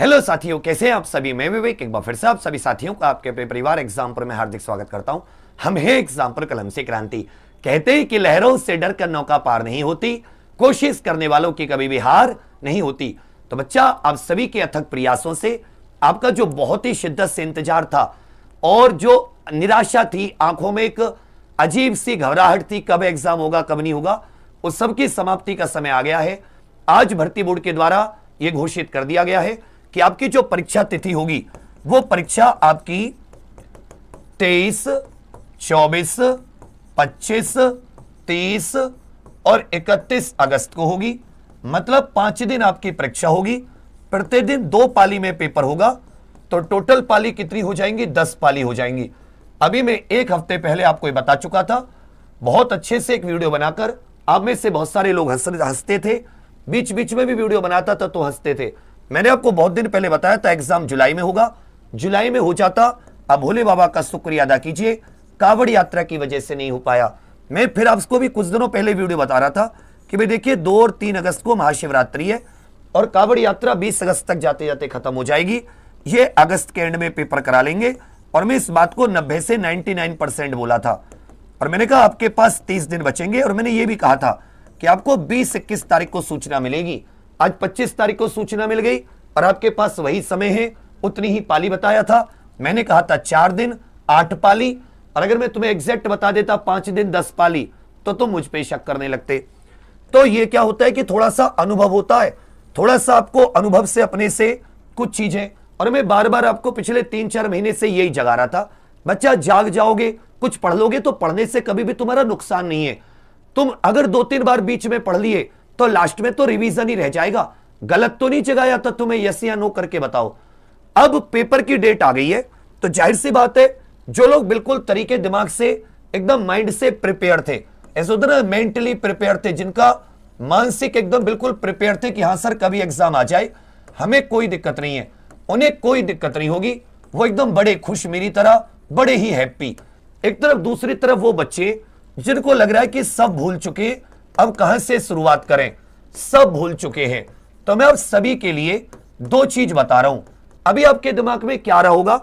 Hello साथियों, कैसे हैं आप सभी। मैं विवेक एक बार फिर से आप सभी साथियों का आपके अपने परिवार एग्जाम्पल में हार्दिक स्वागत करता हूं। हम हैं एग्जाम्पल कलम से क्रांति। कहते हैं कि लहरों से डरकर नौका पार नहीं होती, कोशिश करने वालों की कभी भी हार नहीं होती। तो बच्चा, आप सभी के अथक प्रयासों से आपका जो बहुत ही शिद्दत से इंतजार था और जो निराशा थी, आंखों में एक अजीब सी घबराहट थी, कब एग्जाम होगा कब नहीं होगा, उस सब की समाप्ति का समय आ गया है। आज भर्ती बोर्ड के द्वारा यह घोषित कर दिया गया है कि आपकी जो परीक्षा तिथि होगी वो परीक्षा आपकी 23, 24, 25, 30 और 31 अगस्त को होगी। मतलब 5 दिन आपकी परीक्षा होगी, प्रतिदिन 2 पाली में पेपर होगा। तो टोटल पाली कितनी हो जाएंगी? 10 पाली हो जाएंगी। अभी मैं 1 हफ्ते पहले आपको ये बता चुका था, बहुत अच्छे से एक वीडियो बनाकर। आप में से बहुत सारे लोग हंसते थे, बीच बीच में भी वीडियो बनाता था तो हंसते थे। मैंने आपको बहुत दिन पहले बताया था एग्जाम जुलाई में होगा, जुलाई में हो जाता। अब भोले बाबा का शुक्रिया अदा कीजिए, कावड़ यात्रा की वजह से नहीं हो पाया। मैं फिर आपको भी कुछ दिनों पहले वीडियो बता रहा था कि भाई देखिए 2 और 3 अगस्त को महाशिवरात्रि है और कावड़ यात्रा 20 अगस्त तक जाते जाते खत्म हो जाएगी। ये अगस्त के एंड में पेपर करा लेंगे और मैं इस बात को 90 से 99% बोला था। और मैंने कहा आपके पास 30 दिन बचेंगे और मैंने ये भी कहा था कि आपको 20-21 तारीख को सूचना मिलेगी। आज 25 तारीख को सूचना मिल गई और आपके पास वही समय है, उतनी ही पाली बताया था। मैंने कहा था 4 दिन 8 पाली, और अगर मैं तुम्हें एग्जैक्ट बता देता 5 दिन 10 पाली तो तुम मुझ पे शक करने लगते। तो ये क्या होता है कि थोड़ा सा अनुभव होता है, थोड़ा सा आपको अनुभव से अपने से कुछ चीजें। और मैं बार बार आपको पिछले 3-4 महीने से यही जगा रहा था, बच्चा जाग जाओगे, कुछ पढ़ लोगे तो पढ़ने से कभी भी तुम्हारा नुकसान नहीं है। तुम अगर 2-3 बार बीच में पढ़ लिए तो लास्ट में तो रिवीजन ही रह जाएगा। गलत तो नहीं जगाया था तुम्हें, यस या नो करके बताओ। अब पेपर की डेट आ गई है तो जाहिर सी बात है, जो लोग बिल्कुल तरीके दिमाग से एकदम माइंड से प्रिपेयर थे, ऐसा होता ना मेंटली प्रिपेयर थे, जिनका मानसिक एकदम बिल्कुल प्रिपेयर थे कि हां सर कभी एग्जाम आ जाए, हमें कोई दिक्कत नहीं है, उन्हें कोई दिक्कत नहीं होगी। वो एकदम बड़े खुश मेरी तरह, बड़े ही हैप्पी। एक तरफ, दूसरी तरफ वो बच्चे जिनको लग रहा है कि सब भूल चुके, अब कहां से शुरुआत करें, सब भूल चुके हैं। तो मैं आप सभी के लिए 2 चीज बता रहा हूं। अभी आपके दिमाग में क्या रहा होगा,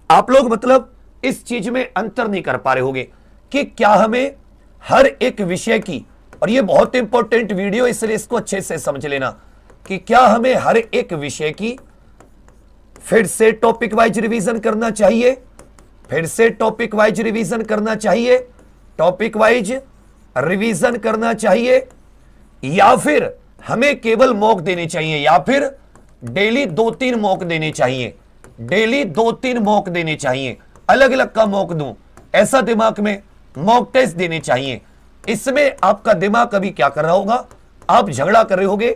आप लोग मतलब इस चीज में अंतर नहीं कर पा रहे होंगे कि क्या हमें हर एक विषय की, और ये बहुत इंपॉर्टेंट वीडियो इसलिए इसको अच्छे से समझ लेना, कि क्या हमें हर एक विषय की फिर से टॉपिक वाइज रिवीजन करना चाहिए, फिर से टॉपिक वाइज रिवीजन करना चाहिए, टॉपिक वाइज रिवीजन करना चाहिए, या फिर हमें केवल मॉक देने चाहिए, या फिर डेली 2-3 मॉक देने चाहिए, डेली 2-3 मॉक देने चाहिए, अलग अलग का मॉक दूं, ऐसा दिमाग में मॉक टेस्ट देने चाहिए। इसमें आपका दिमाग अभी क्या कर रहा होगा, आप झगड़ा कर रहे होगे।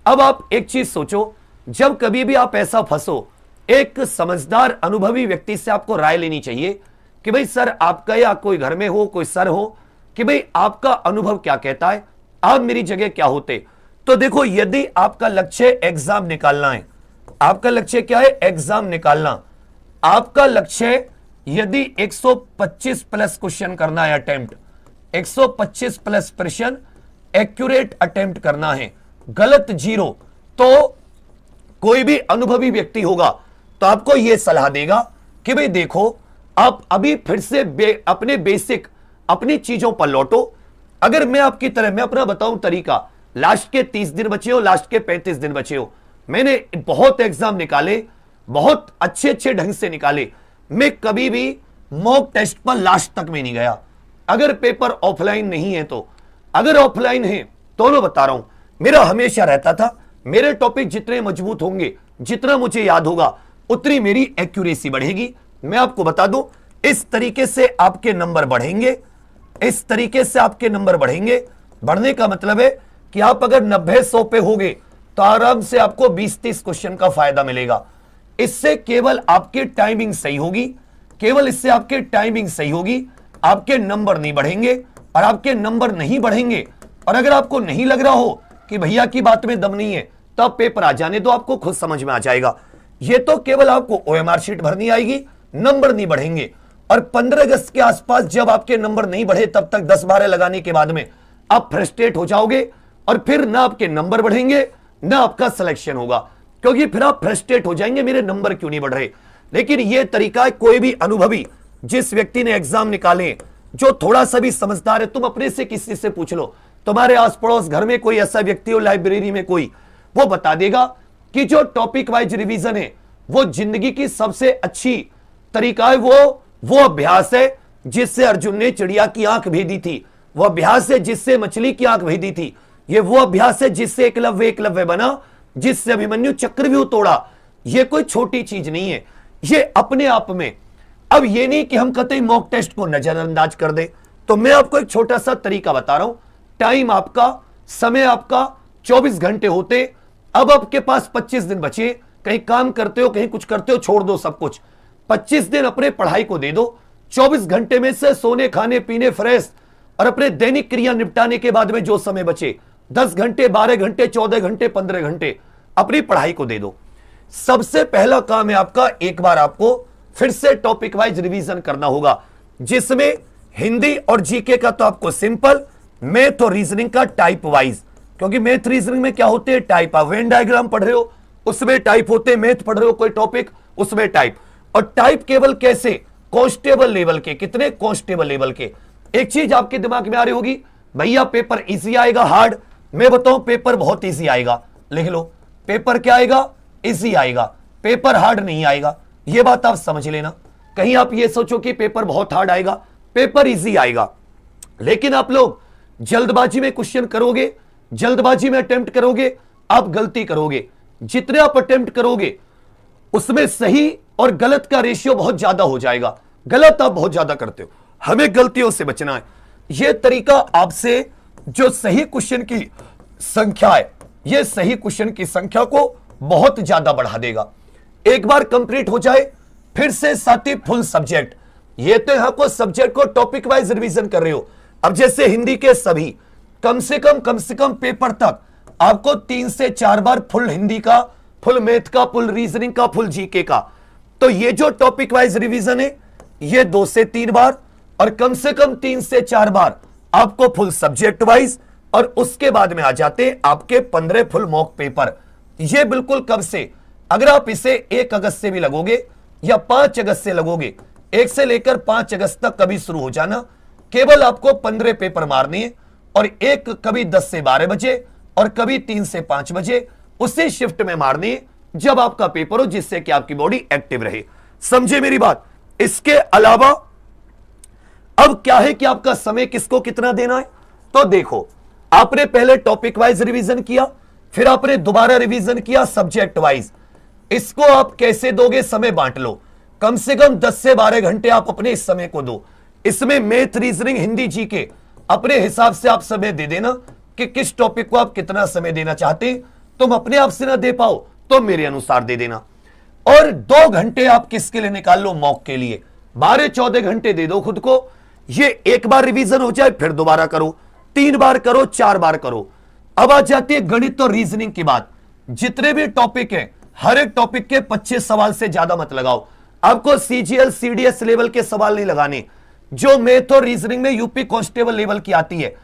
अब आप एक चीज सोचो, जब कभी भी आप ऐसा फंसो, एक समझदार अनुभवी व्यक्ति से आपको राय लेनी चाहिए कि भाई सर आपका, या कोई घर में हो कोई सर हो, कि भाई आपका अनुभव क्या कहता है, आप मेरी जगह क्या होते। तो देखो, यदि आपका लक्ष्य एग्जाम निकालना है, आपका लक्ष्य क्या है, एग्जाम निकालना, आपका लक्ष्य यदि 125 प्लस क्वेश्चन करना है, अटेम्प्ट 125 प्लस प्रश्न एक्यूरेट अटेम्प्ट करना है, गलत 0, तो कोई भी अनुभवी व्यक्ति होगा तो आपको यह सलाह देगा कि भाई देखो, आप अभी फिर से अपने बेसिक अपनी चीजों पर लौटो। अगर मैं आपकी तरह, मैं अपना बताऊं तरीका, लास्ट के 30 दिन बचे हो, लास्ट के 35 दिन बचे हो, मैंने बहुत एग्जाम निकाले, बहुत अच्छे अच्छे ढंग से निकाले। मैं कभी भी मॉक टेस्ट पर लास्ट तक में नहीं गया, अगर पेपर ऑफलाइन नहीं है तो। अगर ऑफलाइन है तो मैं बता रहा हूं, मेरा हमेशा रहता था, मेरे टॉपिक जितने मजबूत होंगे, जितना मुझे याद होगा, उतनी मेरी एक्यूरेसी बढ़ेगी। मैं आपको बता दूं, इस तरीके से आपके नंबर बढ़ेंगे, इस तरीके से आपके नंबर बढ़ेंगे। बढ़ने का मतलब है कि आप अगर 90-100 पे होगे तो आराम से आपको 20-30 क्वेश्चन का फायदा मिलेगा। इससे केवल आपकी टाइमिंग सही होगी, केवल इससे आपकी टाइमिंग सही होगी, आपके नंबर नहीं बढ़ेंगे। और आपके नंबर नहीं बढ़ेंगे, और अगर आपको नहीं लग रहा हो कि भैया की बात में दम नहीं है, तब पेपर आ जाने दो, आपको खुद समझ में आ जाएगा। ये तो केवल आपको ओएमआर शीट भरनी आएगी, नंबर नहीं बढ़ेंगे। और 15 अगस्त के आसपास जब आपके नंबर नहीं बढ़े, तब तक 10-12 लगाने के बाद में आप फ्रस्ट्रेट हो जाओगे और फिर ना आपके नंबर बढ़ेंगे ना आपका सिलेक्शन होगा। क्योंकि फिर आप फ्रस्ट्रेट हो जाएंगे, मेरे नंबर क्यों नहीं बढ़ रहे। लेकिन यह तरीका है, कोई भी अनुभवी जिस व्यक्ति ने एग्जाम निकाले, जो थोड़ा सा भी समझदार है, तुम अपने से किसी से पूछ लो, तुम्हारे आस पड़ोस घर में कोई ऐसा व्यक्ति हो, लाइब्रेरी में कोई, वो बता देगा कि जो टॉपिक वाइज रिवीजन है वो जिंदगी की सबसे अच्छी तरीका है। वो अभ्यास है जिससे अर्जुन ने चिड़िया की आंख भेदी थी, वो अभ्यास है जिससे मछली की आंख भेदी थी, ये वो अभ्यास है जिससे एकलव्य बना, जिससे अभिमन्यु चक्रव्यूह तोड़ा। ये कोई छोटी चीज नहीं है, ये अपने आप में। अब ये नहीं कि हम कतई मॉक टेस्ट को नजरअंदाज कर दे, तो मैं आपको एक छोटा सा तरीका बता रहा हूं। टाइम आपका, समय आपका 24 घंटे होते, अब आपके पास 25 दिन बचे, कहीं काम करते हो, कहीं कुछ करते हो, छोड़ दो सब कुछ, 25 दिन अपने पढ़ाई को दे दो। 24 घंटे में से सोने, खाने, पीने, फ्रेश और अपने दैनिक क्रिया निपटाने के बाद में जो समय बचे, 10 घंटे, 12 घंटे, 14 घंटे, 15 घंटे अपनी पढ़ाई को दे दो। सबसे पहला काम है आपका, एक बार आपको फिर से टॉपिक वाइज रिवीजन करना होगा, जिसमें हिंदी और जीके का तो आपको सिंपल, मैथ और रीजनिंग का टाइप वाइज। क्योंकि मैथ रीजनिंग में क्या होते हैं, टाइप। आप वेन डायग्राम पढ़ रहे हो उसमें टाइप होते हैं, मैथ पढ़ रहे हो कोई टॉपिक उसमें टाइप। और टाइप केवल कैसे, कांस्टेबल लेवल के। कितने, कांस्टेबल लेवल के। एक चीज आपके दिमाग में आ रही होगी, भैया पेपर इजी आएगा हार्ड? मैं बताऊं, पेपर बहुत इजी आएगा, लिख लो, पेपर क्या आएगा, इजी आएगा, पेपर हार्ड नहीं आएगा। यह बात आप समझ लेना, कहीं आप ये सोचो कि पेपर बहुत हार्ड आएगा, पेपर इजी आएगा। लेकिन आप लोग जल्दबाजी में क्वेश्चन करोगे, जल्दबाजी में अटेम्प्ट करोगे, आप गलती करोगे। जितने आप अटेम्प्ट करोगे उसमें सही और गलत का रेशियो बहुत ज्यादा हो जाएगा, गलत आप बहुत ज्यादा करते हो। हमें गलतियों से बचना है। यह तरीका आपसे जो सही क्वेश्चन की संख्या है, यह सही क्वेश्चन की संख्या को बहुत ज्यादा बढ़ा देगा। एक बार कंप्लीट हो जाए, फिर से साथी फुल सब्जेक्ट। ये तो यहां को सब्जेक्ट को टॉपिक वाइज रिवीजन कर रहे हो। अब जैसे हिंदी के सभी कम से कम पेपर तक आपको 3 से 4 बार फुल हिंदी का, फुल मैथ का, फुल रीजनिंग का, फुल जीके का। तो ये जो टॉपिक वाइज रिवीजन है ये 2 से 3 बार और कम से कम 3 से 4 बार आपको फुल सब्जेक्ट वाइज, और उसके बाद में आ जाते हैं आपके 15 फुल मॉक पेपर। ये बिल्कुल कब से, अगर आप इसे 1 अगस्त से भी लगोगे या 5 अगस्त से लगोगे, 1 से लेकर 5 अगस्त तक कभी शुरू हो जाना, केवल आपको 15 पेपर मारने हैं और एक कभी 10 से 12 बजे और कभी 3 से 5 बजे उसी शिफ्ट में मारनी है जब आपका पेपर हो, जिससे कि आपकी बॉडी एक्टिव रहे। समझे मेरी बात? इसके अलावा अब क्या है कि आपका समय किसको कितना देना है। तो देखो, आपने पहले टॉपिक वाइज रिवीजन किया, फिर आपने दोबारा रिवीजन किया सब्जेक्ट वाइज। इसको आप कैसे दोगे, समय बांट लो, कम से कम 10 से 12 घंटे आप अपने इस समय को दो। इसमें मैथ, रीजनिंग, हिंदी, जीके अपने हिसाब से आप समय दे देना कि किस टॉपिक को आप कितना समय देना चाहते हैं। तुम अपने आप से ना दे पाओ तो मेरे अनुसार दे देना। और 2 घंटे आप किसके लिए निकाल लो, मॉक के लिए। 12-14 घंटे दे दो खुद को। ये एक बार रिवीजन हो जाए फिर दोबारा करो, 3 बार करो, 4 बार करो। अब आ जाती है गणित और रीजनिंग की बात। जितने भी टॉपिक हैं, हर एक टॉपिक के 25 सवाल से ज्यादा मत लगाओ। आपको सीजीएल, सीडीएस लेवल के सवाल नहीं लगाने। जो मैथ और रीजनिंग में यूपी कांस्टेबल लेवल की आती है,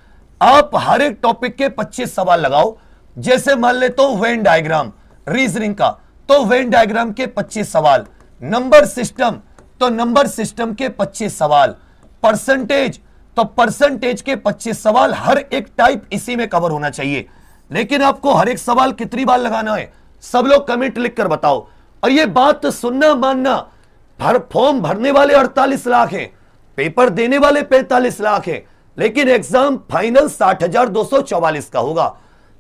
आप हर एक टॉपिक के 25 सवाल लगाओ। जैसे मान लेते हो वेन डायग्राम रीजनिंग का, तो वेन डायग्राम के 25 सवाल। नंबर सिस्टम, तो नंबर सिस्टम के 25 सवाल। परसेंटेज, तो परसेंटेज के 25 सवाल। हर एक टाइप इसी में कवर होना चाहिए। लेकिन आपको हर एक सवाल कितनी बार लगाना है, सब लोग कमेंट लिखकर बताओ। और ये बात सुनना मानना, फॉर्म भरने वाले 48 लाख हैं, पेपर देने वाले 45 लाख हैं, लेकिन एग्जाम फाइनल 60,244 का होगा।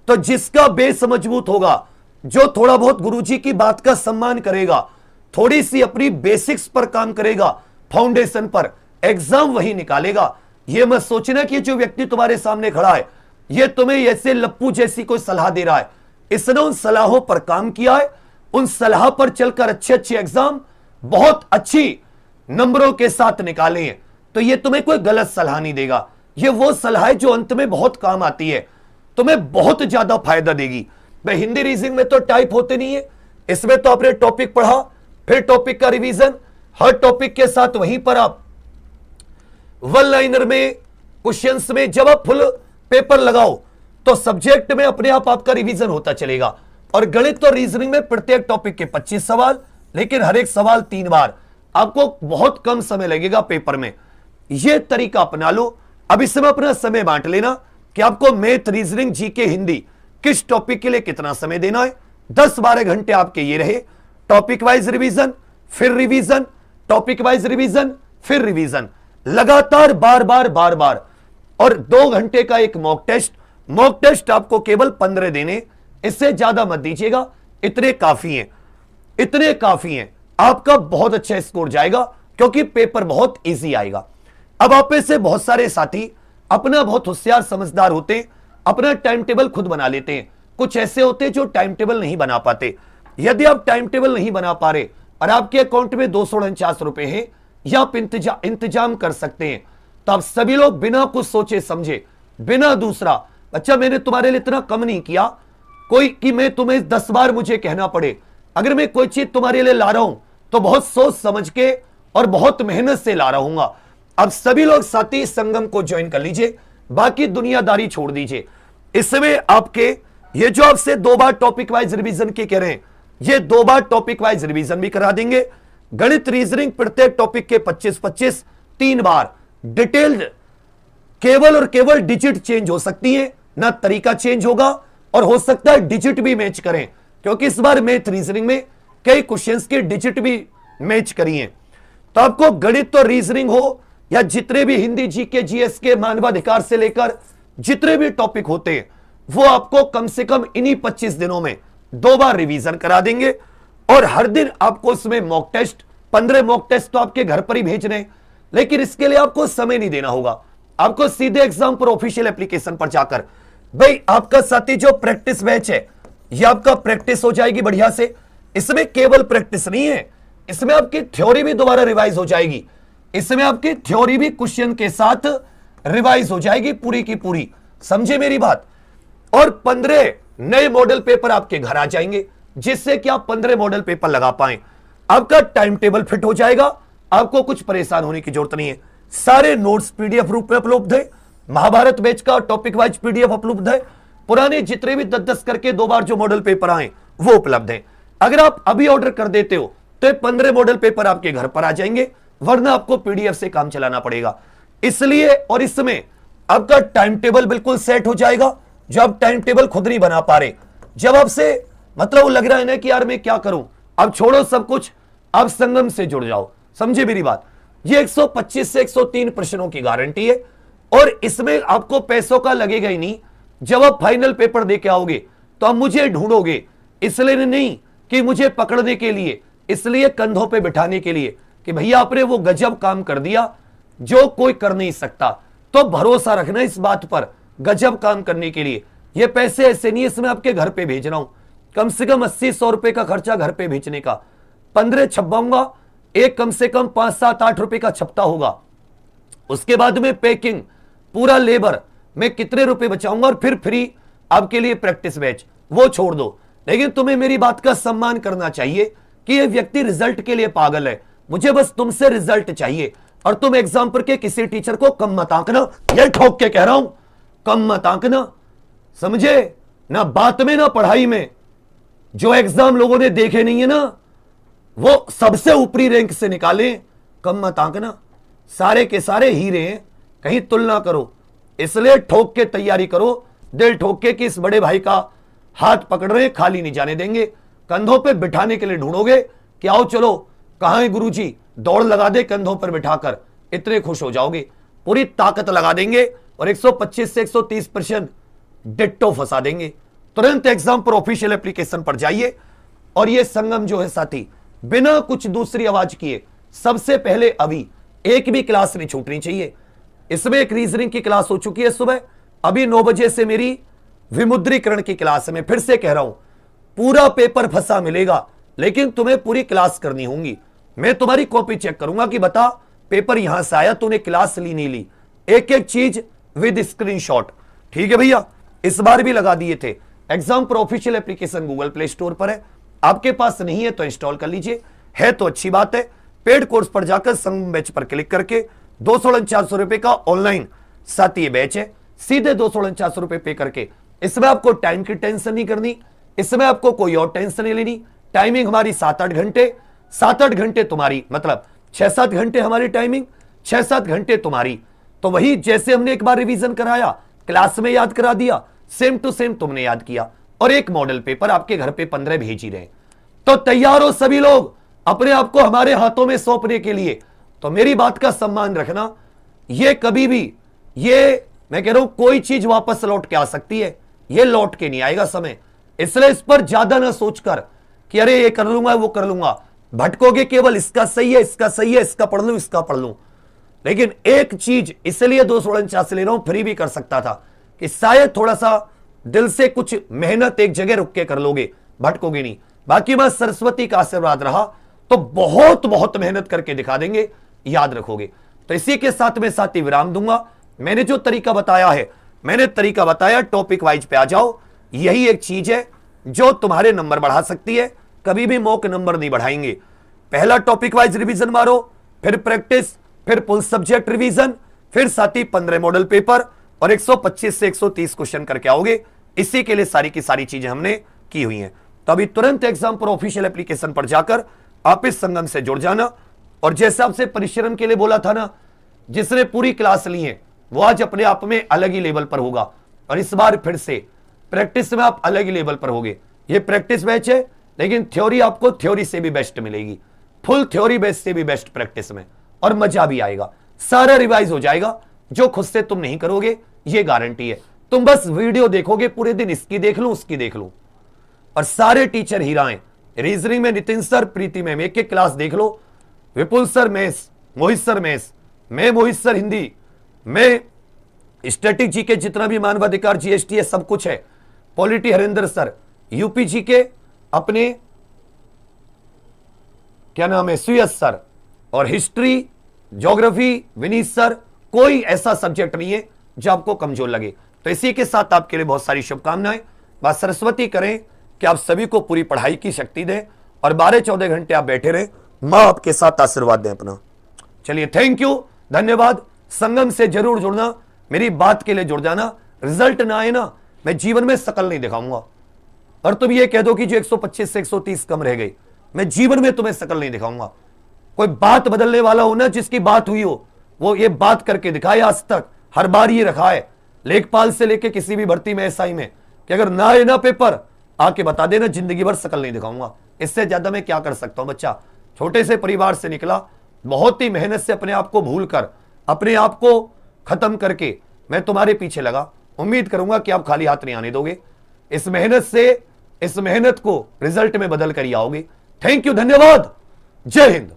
तो जिसका बेस मजबूत होगा, जो थोड़ा बहुत गुरुजी की बात का सम्मान करेगा, थोड़ी सी अपनी बेसिक्स पर काम करेगा, फाउंडेशन पर, एग्जाम वही निकालेगा। यह मत सोचना कि जो व्यक्ति तुम्हारे सामने खड़ा है यह तुम्हें ऐसे लप्पू जैसी कोई सलाह दे रहा है। इसने उन सलाहों पर काम किया है, उन सलाह पर चलकर अच्छे अच्छे एग्जाम बहुत अच्छी नंबरों के साथ निकाले हैं। तो यह तुम्हें कोई गलत सलाह नहीं देगा। यह वो सलाह है जो अंत में बहुत काम आती है, तुम्हें बहुत ज्यादा फायदा देगी। भाई हिंदी रीजनिंग में तो टाइप होते नहीं है, इसमें तो आपने टॉपिक पढ़ा, फिर टॉपिक का रिवीजन, हर टॉपिक के साथ वहीं पर आप वन लाइनर में, क्वेश्चंस में जब आप फुल पेपर लगाओ तो सब्जेक्ट में अपने आप आपका रिवीजन होता चलेगा। और गणित और रीजनिंग में प्रत्येक टॉपिक के 25 सवाल, लेकिन हर एक सवाल 3 बार। आपको बहुत कम समय लगेगा पेपर में। यह तरीका अपना लो। अब इसमें अपना समय बांट लेना कि आपको मैथ, रीजनिंग, जीके, हिंदी किस टॉपिक के लिए कितना समय देना है। 10-12 घंटे आपके ये रहे। टॉपिक वाइज रिवीजन, फिर रिवीजन, टॉपिक वाइज रिवीजन, फिर रिवीजन, लगातार बार बार। और 2 घंटे का एक मॉक टेस्ट। मॉक टेस्ट आपको केवल 15 देने, इससे ज्यादा मत दीजिएगा। इतने काफी हैं, इतने काफी हैं। आपका बहुत अच्छा स्कोर जाएगा क्योंकि पेपर बहुत इजी आएगा। अब आप में से बहुत सारे साथी अपना बहुत होशियार समझदार होते हैं, अपना टाइम टेबल खुद बना लेते हैं। कुछ ऐसे होते हैं जो टाइम टेबल नहीं बना पाते। यदि आप टाइम टेबल नहीं बना पा रहे और आपके अकाउंट में 249 रुपए हैं या आप इंतजाम कर सकते हैं, तो आप सभी लोग बिना कुछ सोचे समझे, बिना दूसरा, अच्छा मैंने तुम्हारे लिए इतना कम नहीं किया कोई कि मैं तुम्हें 10 बार मुझे कहना पड़े। अगर मैं कोई चीज तुम्हारे लिए ला रहा हूं तो बहुत सोच समझ के और बहुत मेहनत से ला रहा हूं। अब सभी लोग साथी संगम को ज्वाइन कर लीजिए, बाकी दुनियादारी छोड़ दीजिए। इसमें आपके ये जो आपसे 2 बार टॉपिक वाइज रिवीजन के कह रहे हैं, ये 2 बार टॉपिक वाइज रिवीजन भी करा देंगे। गणित, रीजनिंग प्रत्येक टॉपिक के 25-25 3 बार डिटेल्ड। केवल और केवल डिजिट चेंज हो सकती है, ना तरीका चेंज होगा, और हो सकता है डिजिट भी मैच करें, क्योंकि इस बार मैथ रीजनिंग में कई क्वेश्चंस के डिजिट भी मैच करी हैं। तो आपको गणित और रीजनिंग हो या जितने भी हिंदी, जीके, जीएस के, मानवाधिकार से लेकर जितने भी टॉपिक होते हैं, वो आपको कम से कम इन्हीं 25 दिनों में 2 बार रिवीजन करा देंगे। और हर दिन आपको इसमें मॉक टेस्ट, 15 मॉक टेस्ट तो आपके घर पर ही भेज रहे हैं, लेकिन इसके लिए आपको समय नहीं देना होगा। आपको सीधे एग्जाम पर ऑफिशियल एप्लीकेशन पर जाकर, भाई आपका साथी जो प्रैक्टिस बैच है, ये आपका प्रैक्टिस हो जाएगी बढ़िया से। इसमें केवल प्रैक्टिस नहीं है, इसमें आपकी थ्योरी भी दोबारा रिवाइज हो जाएगी। इसमें आपकी थ्योरी भी क्वेश्चन के साथ रिवाइज हो जाएगी पूरी की पूरी, समझे मेरी बात। और 15 नए मॉडल पेपर आपके घर आ जाएंगे, जिससे कि आप 15 मॉडल पेपर लगा पाए। आपका टाइम टेबल फिट हो जाएगा, आपको कुछ परेशान होने की जरूरत नहीं है। सारे नोट्स पीडीएफ रूप में उपलब्ध है। महाभारत बैच का टॉपिक वाइज पीडीएफ उपलब्ध है। पुराने जितने भी 10-10 करके 2 बार जो मॉडल पेपर आए वो उपलब्ध है। अगर आप अभी ऑर्डर कर देते हो तो 15 मॉडल पेपर आपके घर पर आ जाएंगे, वरना आपको पीडीएफ से काम चलाना पड़ेगा। इसलिए और इसमें आपका टाइम टेबल बिल्कुल सेट हो जाएगा, जो आप टाइम टेबल खुद नहीं बना पा रहे। जब आपसे मतलब लग रहा है ना कि यार मैं क्या करूं, अब छोड़ो सब कुछ, आप संगम से जुड़ जाओ, समझे मेरी बात। ये 125 से 103 प्रश्नों की गारंटी है, और इसमें आपको पैसों का लगेगा ही नहीं। जब आप फाइनल पेपर दे के आओगे तो आप मुझे ढूंढोगे, इसलिए नहीं कि मुझे पकड़ने के लिए, इसलिए कंधों पे बिठाने के लिए कि भैया आपने वो गजब काम कर दिया जो कोई कर नहीं सकता। तो भरोसा रखना इस बात पर, गजब काम करने के लिए ये पैसे ऐसे नहीं, इसमें आपके घर पे भेज रहा हूं। कम से कम 80-100 रुपए का खर्चा घर पे भेजने का। 15 छपवाऊंगा, एक कम से कम 5-7-8 रुपए का छपता होगा। उसके बाद में पैकिंग, पूरा लेबर, मैं कितने रुपए बचाऊंगा, और फिर फ्री आपके लिए प्रैक्टिस बैच, वो छोड़ दो। लेकिन तुम्हें मेरी बात का सम्मान करना चाहिए कि ये व्यक्ति रिजल्ट के लिए पागल है। मुझे बस तुमसे रिजल्ट चाहिए, और तुम एग्जाम पर के किसी टीचर को कम मत आंकना, ये ठोक के कह रहा हूं, कम मत आंकना, समझे ना। बात में ना पढ़ाई में। जो एग्जाम लोगों ने देखे नहीं है ना, वो सबसे ऊपरी रैंक से निकाले, कम मत आंकना। सारे के सारे हीरे हैं, कहीं तुलना करो। इसलिए ठोक के तैयारी करो, दिल ठोक के कि इस बड़े भाई का हाथ पकड़ रहे, खाली नहीं जाने देंगे। कंधों पे बिठाने के लिए ढूंढोगे कि आओ चलो, कहां है गुरुजी, दौड़ लगा दे कंधों पर बिठाकर, इतने खुश हो जाओगे। पूरी ताकत लगा देंगे और 125 से 130% डिट्टो फंसा देंगे। तुरंत एग्जाम पर ऑफिशियल एप्लीकेशन पर जाइए, और ये संगम जो है साथी, बिना कुछ दूसरी आवाज किए सबसे पहले अभी एक भी क्लास नहीं छूटनी चाहिए। इसमें एक रीजनिंग की क्लास हो चुकी है सुबह, अभी 9 बजे से मेरी विमुद्रीकरण की क्लास है। मैं फिर से कह रहा हूं, पूरा पेपर फंसा मिलेगा, लेकिन तुम्हें पूरी क्लास करनी होगी। मैं तुम्हारी कॉपी चेक करूंगा कि बता पेपर यहां से आया, तूने क्लास ली नहीं ली, एक एक चीज विद स्क्रीनशॉट। ठीक है भैया, इस बार भी लगा दिए थे। एग्जाम पर official application Google play store पर है, आपके पास नहीं है तो इंस्टॉल कर लीजिए, है तो अच्छी बात है। पेड कोर्स पर जाकर संगम बैच पर क्लिक करके 249 रुपए का ऑनलाइन साथ ये बैच है, सीधे 249 रुपए पे करके। इसमें आपको टाइम की टेंशन नहीं करनी, इसमें आपको कोई और टेंशन नहीं लेनी। टाइमिंग हमारी 7-8 घंटे, 7-8 घंटे तुम्हारी, मतलब 6-7 घंटे हमारी टाइमिंग, 6-7 घंटे तुम्हारी। तो वही जैसे हमने एक बार रिवीजन कराया, क्लास में याद करा दिया, सेम टू सेम तुमने याद किया, और एक मॉडल पेपर आपके घर पे 15 भेज ही रहे। तो तैयार हो सभी लोग अपने आप को हमारे हाथों में सौंपने के लिए। तो मेरी बात का सम्मान रखना, ये कभी भी, ये मैं कह रहा हूं कोई चीज वापस लौट के आ सकती है, ये लौट के नहीं आएगा समय। इसलिए इस पर ज्यादा ना सोचकर कि अरे ये कर लूंगा वो कर लूंगा, भटकोगे केवल इसका सही है इसका सही है, इसका पढ़ लूं इसका पढ़ लूं। लेकिन एक चीज इसलिए 249 ले रहा हूं, फ्री भी कर सकता था, कि शायद थोड़ा सा दिल से कुछ मेहनत एक जगह रुक के कर लोगे, भटकोगे नहीं। बाकी बस सरस्वती का आशीर्वाद रहा तो बहुत बहुत मेहनत करके दिखा देंगे, याद रखोगे। तो इसी के साथ में साथ ही विराम दूंगा। मैंने जो तरीका बताया है, मैंने तरीका बताया, टॉपिक वाइज पे आ जाओ। यही एक चीज है जो तुम्हारे नंबर बढ़ा सकती है, कभी भी मॉक नंबर नहीं बढ़ाएंगे। पहला टॉपिक वाइज रिवीजन मारो, फिर प्रैक्टिस, फिर फुल सब्जेक्ट रिवीजन, फिर साथ ही 15 मॉडल पेपर और 125 से 130 क्वेश्चन करके आओगे। इसी के लिए सारी की सारी चीजें हमने की हुई हैं। तो अभी तुरंत एग्जाम पर ऑफिशियल एप्लीकेशन पर जाकर आप इस संगम से जुड़ जाना। और जैसे आपसे परिश्रम के लिए बोला था ना, जिसने पूरी क्लास ली है वो आज अपने आप में अलग ही लेवल पर होगा। और इस बार फिर से प्रैक्टिस में आप अलग ही लेवल पर होगे। ये प्रैक्टिस बैच है, लेकिन थ्योरी आपको थ्योरी से भी बेस्ट मिलेगी, फुल थ्योरी बेस से भी बेस्ट प्रैक्टिस में, और मजा भी आएगा। सारा रिवाइज हो जाएगा, जो खुद से तुम नहीं करोगे, ये गारंटी है। तुम बस वीडियो देखोगे पूरे दिन, इसकी देख लूं उसकी देख लूं, और सारे टीचर हीराएं। रीजनिंग में नितिन सर, प्रीति मैम, एक एक क्लास देख लो। विपुल सर मैथ्स, मोहित सर मैथ्स, मैं मोहित सर हिंदी, मैं स्टैटिक जी के जितना भी मानवाधिकार जीएसटी है सब कुछ है। पॉलिटी हरिंदर सर, यूपी जी के अपने क्या नाम है सुयस सर, और हिस्ट्री ज्योग्राफी विनीत सर। कोई ऐसा सब्जेक्ट नहीं है जो आपको कमजोर लगे। तो इसी के साथ आपके लिए बहुत सारी शुभकामनाएं। बस सरस्वती करें कि आप सभी को पूरी पढ़ाई की शक्ति दें और 12-14 घंटे आप बैठे रहे, मां आपके साथ आशीर्वाद दें अपना। चलिए, थैंक यू, धन्यवाद। संगम से जरूर जुड़ना, मेरी बात के लिए जुड़ जाना। रिजल्ट ना आए ना, मैं जीवन में शकल नहीं दिखाऊंगा। और तुम ये कह दो कि जो 125 से 130 कम रह गई, मैं जीवन में तुम्हें शकल नहीं दिखाऊंगा। कोई बात बदलने वाला हो ना, जिसकी बात हुई हो, वो ये बात करके दिखाए। आज तक हर बार ये रखा है, लेखपाल से लेके किसी भी भर्ती में एसआई में, कि अगर ना आए ना पेपर, आके बता देना, जिंदगी भर शकल नहीं दिखाऊंगा। इससे ज्यादा मैं क्या कर सकता हूं। बच्चा छोटे से परिवार से निकला, बहुत ही मेहनत से अपने आप को भूल कर, अपने आप को खत्म करके मैं तुम्हारे पीछे लगा। उम्मीद करूंगा कि आप खाली हाथ नहीं आने दोगे। इस मेहनत से, इस मेहनत को रिजल्ट में बदल कर ही आओगे। थैंक यू, धन्यवाद, जय हिंद।